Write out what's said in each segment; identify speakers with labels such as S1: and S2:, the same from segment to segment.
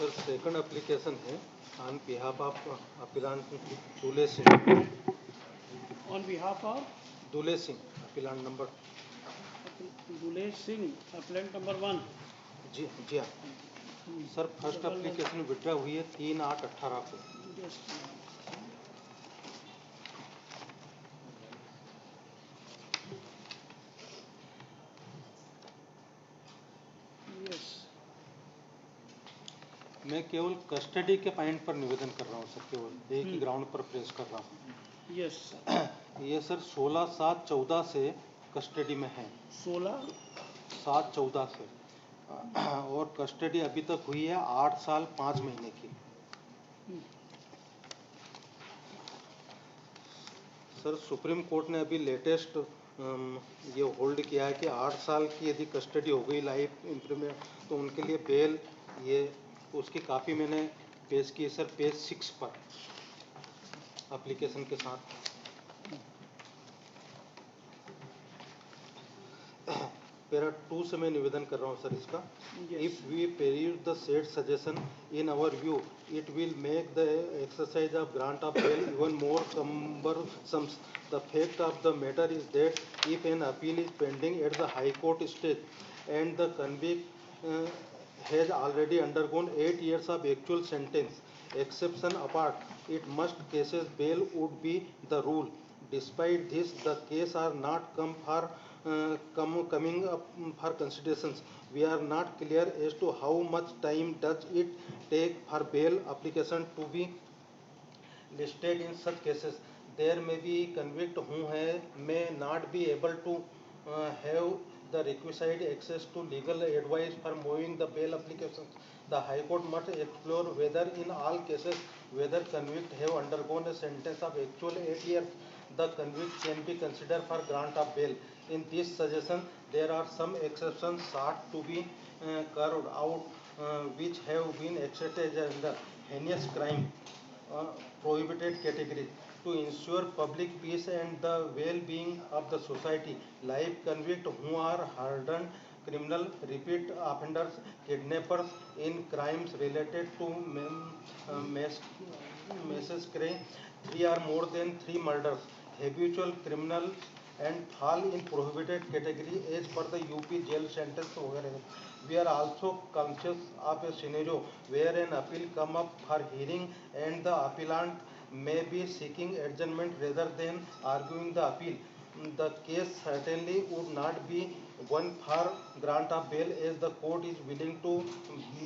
S1: Sir second application है on behalf of appellant दूल्हे Singh.
S2: On behalf of
S1: दूल्हे Singh appellant number
S2: Dule Singh, appellant number 1.
S1: जी जी हाँ sir. First application withdraw हुई है 3/8/18 को।
S2: Yes.
S1: मैं केवल कस्टडी के पॉइंट पर निवेदन कर रहा हूँ सर, केवल एक ही ग्राउंड पर प्रेस कर रहा हूँ।
S2: Yes.
S1: ये सर 16/7/14 से कस्टडी में है।
S2: 16/7/14
S1: से और कस्टडी अभी तक हुई है 8 साल 5 महीने की। सर सुप्रीम कोर्ट ने अभी लेटेस्ट ये होल्ड किया है कि 8 साल की यदि कस्टडी हो गई लाइफ इम्प्रिजनमेंट तो उनके लिए बेल, ये उसकी काफ़ी मैंने पेश की है सर पेज 6 पर एप्लीकेशन के साथ। पैरा 2 से मैं निवेदन कर रहा हूँ सर इसका। If we peruse the said suggestion in our view it will make the exercise of grant of bail even more cumbersome. The fact of the matter is that if an appeal is pending at the high court stage and the convict has already undergone 8 years of actual sentence, exception apart, it must cases bail would be the rule. Despite this, the case are not coming up for considerations. We are not clear as to how much time does it take for bail application to be listed in such cases. There may be convict who may not be able to have the requisite access to legal advice for moving the bail applications. The High Court must explore whether in all cases whether convict have undergone a sentence of actual 8 years, the convict can be considered for grant of bail. In this suggestion, there are some exceptions sought to be carved out, which have been accepted as the heinous crime prohibited category to ensure public peace and the well-being of the society. Life convict who are hardened criminal, repeat offenders, kidnappers in crimes related to massacre, 3 or more than 3 murders, habitual criminals and fall in prohibited category as per the UP jail sentence वगैरह। We are also conscious of a scenario where an appeal come up for hearing and the appellant may be seeking adjournment rather than arguing the appeal. The case certainly would not be one for grant of bail as the court is willing to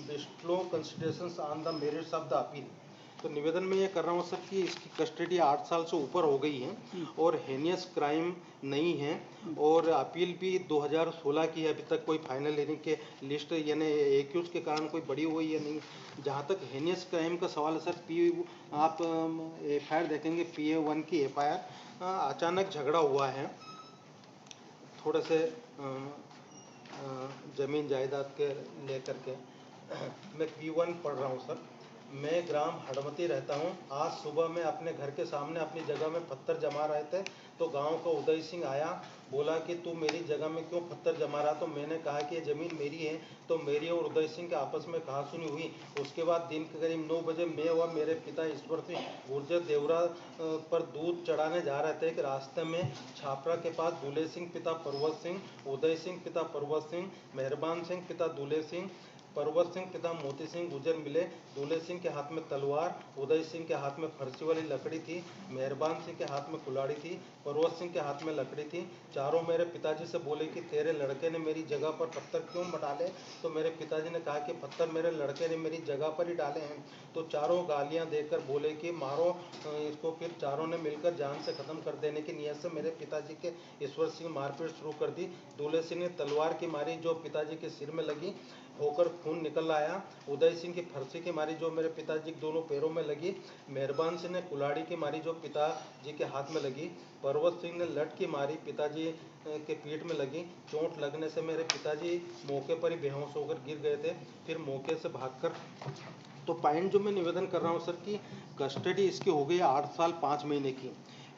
S1: bestow considerations on the merits of the appeal. तो निवेदन में ये कर रहा हूँ sir कि इसकी custody 8 साल से ऊपर हो गई है और हेनियस क्राइम नहीं है और अपील भी 2016 की है। अभी तक कोई फाइनल हियरिंग के लिस्ट यानी एक्यूज के कारण कोई बड़ी हुई है नहीं। जहाँ तक हेनियस क्राइम का सवाल है सर, आप FIR देखेंगे PA1 की FIR, अचानक झगड़ा हुआ है थोड़े से ज़मीन जायदाद के लेकर के। मैं P1 पढ़ रहा हूँ सर। मैं ग्राम हड़मती रहता हूँ। आज सुबह मैं अपने घर के सामने अपनी जगह में पत्थर जमा रहे थे तो गांव का उदय सिंह आया, बोला कि तू मेरी जगह में क्यों पत्थर जमा रहा। तो मैंने कहा कि ये ज़मीन मेरी है। तो मेरी और उदय सिंह के आपस में कहासुनी हुई। उसके बाद दिन के करीब 9 बजे मैं व मेरे पिता ईश्वर सिंह गुर्जर देवरा पर दूध चढ़ाने जा रहे थे कि रास्ते में छापरा के पास दूल्हे सिंह पिता पर्वत सिंह, उदय सिंह पिता पर्वत सिंह, मेहरबान सिंह पिता दूल्हे सिंह, पर्वत सिंह पिता मोती सिंह गुजर मिले। दूल्हे सिंह के हाथ में तलवार, उदय सिंह के हाथ में फरसी वाली लकड़ी थी, मेहरबान सिंह के हाथ में कुल्हाड़ी थी, पर्वत सिंह के हाथ में लकड़ी थी। चारों मेरे पिताजी से बोले कि तेरे लड़के ने मेरी जगह पर पत्थर क्यों डाले। तो मेरे पिताजी ने कहा कि पत्थर मेरे लड़के ने मेरी जगह पर ही डाले हैं। तो चारों गालियां देकर बोले कि मारो इसको। फिर चारों ने मिलकर जान से ख़त्म कर देने की नीयत से मेरे पिताजी के ईश्वर सिंह मारपीट शुरू कर दी। दूल्हे सिंह ने तलवार की मारी जो पिताजी के सिर में लगी, होकर खून निकल आया। उदय सिंह की फरसी की मारी जो मेरे पिताजी के दोनों पैरों में लगी। मेहरबान सिंह ने कुल्हाड़ी की मारी जो पिताजी के हाथ में लगी। पर्वत सिंह ने लठ की मारी पिताजी के पीठ में लगी। चोट लगने से मेरे पिताजी मौके पर ही बेहोश होकर गिर गए थे, फिर मौके से भागकर। तो पॉइंट जो मैं निवेदन कर रहा हूँ सर कि कस्टडी इसकी हो गई 8 साल 5 महीने की।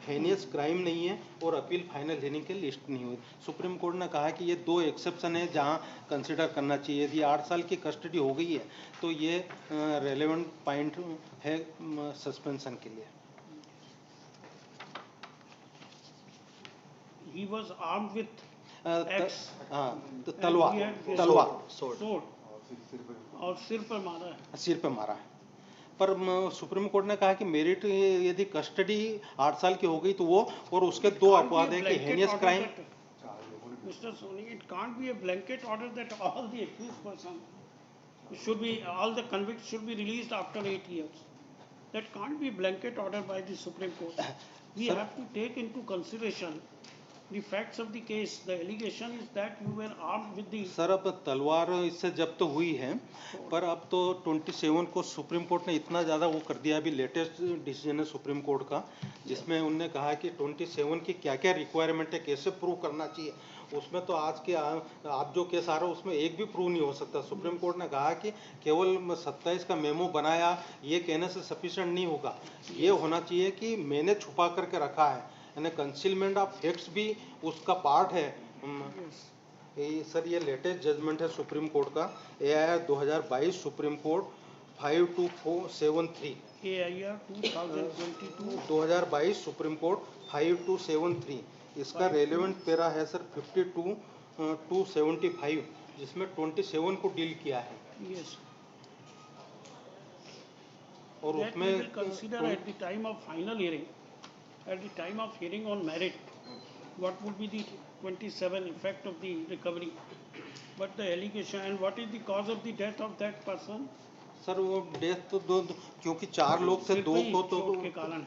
S1: हेनियस क्राइम नहीं है और अपील फाइनल हियरिंग के लिस्ट नहीं हुई। सुप्रीम कोर्ट ने कहा कि ये 2 एक्सेप्शन है जहां कंसिडर करना चाहिए। यदि 8 साल की कस्टडी हो गई है तो ये रेलेवेंट पॉइंट है सस्पेंशन के लिए।
S2: He was armed with axe
S1: हाँ तो
S2: and
S1: तलवार
S2: he had this
S1: तलवार
S2: sword और सिर पर मारा है।
S1: सिर पे मारा है। पर सुप्रीम कोर्ट ने कहा कि मेरिट यदि कस्टडी 8 साल की हो गई तो वो, और उसके 2 अपवाद है कि हेनियस crime.
S2: Mr. Soni, it can't be a blanket order that all the accused person should be, all the convicts should be released after 8 years. That can't be a blanket order by the Supreme Court. We
S1: Sir,
S2: have to take into consideration the facts of the case. The allegation is that you were armed with the
S1: sir अब तलवार इससे जब्त हुई है, पर अब तो 27 को सुप्रीम कोर्ट ने इतना ज़्यादा वो कर दिया। अभी लेटेस्ट डिसीजन है सुप्रीम कोर्ट का, जिसमें उन्होंने कहा कि 27 की क्या क्या रिक्वायरमेंट है, कैसे प्रूव करना चाहिए। उसमें तो आज के आप जो केस आ रहा है उसमें एक भी प्रूव नहीं हो सकता। सुप्रीम कोर्ट ने कहा कि केवल 27 का मेमो बनाया ये कहने से सफिशिएंट नहीं होगा। ये होना चाहिए कि मैंने छुपा करके रखा है, यानी कंसीलमेंट ऑफ फैक्ट्स भी उसका पार्ट है। सर ये लेटेस्ट जजमेंट है सुप्रीम कोर्ट का, AIR 2022 supreme court 5273
S2: AIR 2022
S1: 2022 supreme court 5273। इसका रेलेवेंट पेरा है सर 52 275, जिसमें 27 को डील किया है।
S2: Yes.
S1: और
S2: That
S1: उसमें
S2: we will consider at the time of final hearing, at the time of hearing on merit, what would be the 27 effect of the recovery, but the allegation and what is the cause of the death of that person?
S1: Sir वो death तो दो, क्योंकि 4 लोग थे, 2 को तो
S2: चोट के कारण,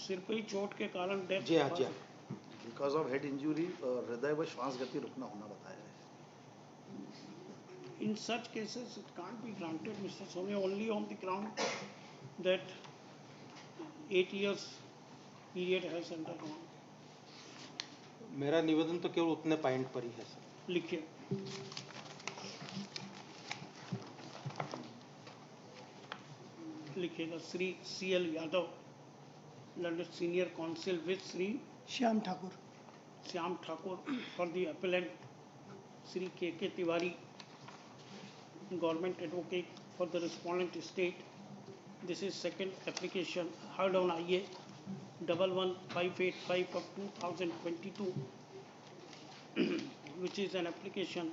S2: सिर पे ही चोट के कारण डेथ।
S1: जी हाँ जी हाँ।
S3: बिकॉज ऑफ हेड इंजुरी हृदय व श्वास गति रुकना होना बताया है।
S2: In such cases, it can't be granted, Mr. Soni, only on the ground that 8 years period has undergone.
S1: मेरा निवेदन तो केवल उतने पॉइंट पर ही है सर।
S2: लिखिए। लिखिएगा Shri CL Yadav, London senior council with Shri
S4: Shyam Thakur for the appellant,
S2: Shri KK Tiwari, government advocate for the respondent state. This is second application heard on IA 11585 of 2022, which is an application,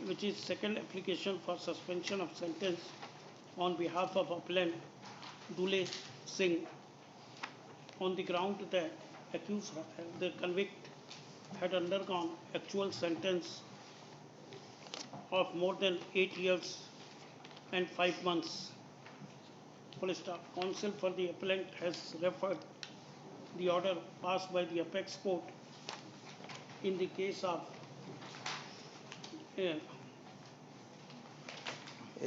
S2: which is second application for suspension of sentence on behalf of appellant Dule Singh on the ground that accused, the convict had undergone actual sentence of more than 8 years and 5 months. Full stop. Counsel for the appellant has referred the order passed by the apex court in the case of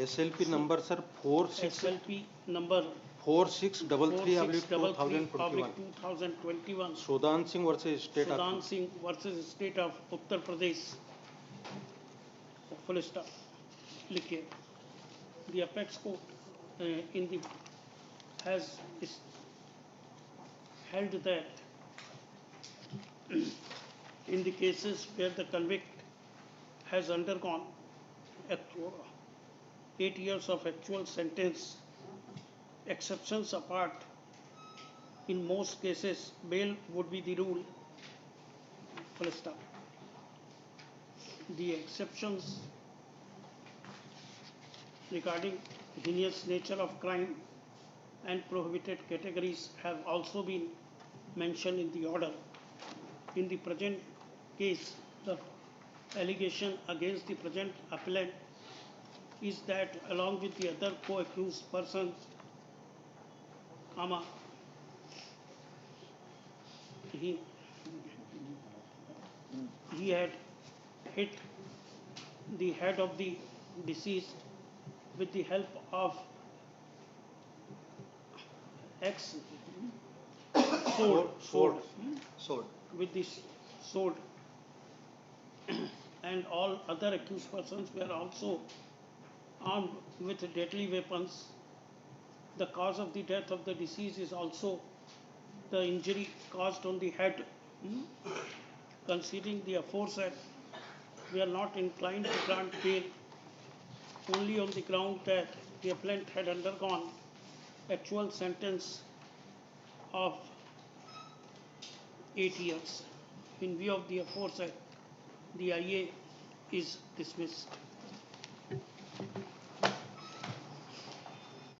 S1: SLP number sir
S2: SLP number
S1: 4633/2021, Sudan Singh versus State of
S2: Sudan Singh versus State of Uttar Pradesh. Full stop. लिखिए. The apex court in the has held that in the cases where the convict has undergone 8 years of actual sentence, exceptions apart, in most cases bail would be the rule. Full stop. The exceptions regarding heinous nature of crime and prohibited categories have also been mentioned in the order. In the present case, the allegation against the present appellant is that along with the other co-accused persons, he had hit the head of the deceased with the help of axe sword with this sword, and all other accused persons were also armed with deadly weapons the cause of the death of the deceased is also the injury caused on the head. Hmm? Considering the aforesaid, we are not inclined to grant bail only on the ground that the appellant had undergone actual sentence of 8 years. In view of the aforesaid, the IA is dismissed.